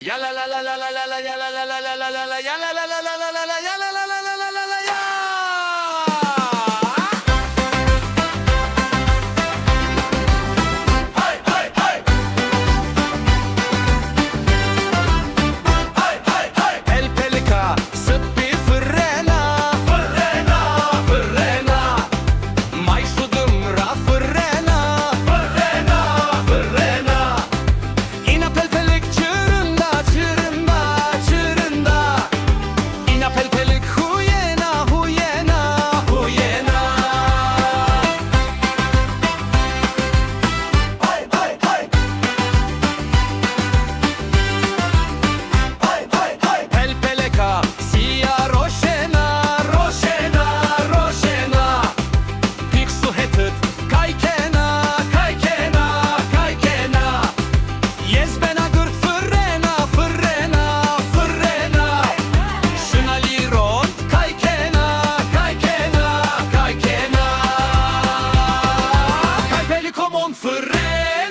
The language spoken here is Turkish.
Ya la la la la la la la ya la la la la la la la ya la la la la la la la ya la la la la la la la ya. Hay hay hay. Hay hay hay. El pelika sıppi frena frena frena. Mai sudum ra frena frena frena. Ina pelpelik çırında çırında çırında. Ina pelpelik huyena huyena huyena. Hay hay hay. Hay hay hay. Pelpeleka sia roşena roşena roşena. Piksu hetıt kaykena kaykena kaykena. Yezbena gırt frena frena frena. Şuna liron kaykena kaykena kaykena. Kaypelikomon frena.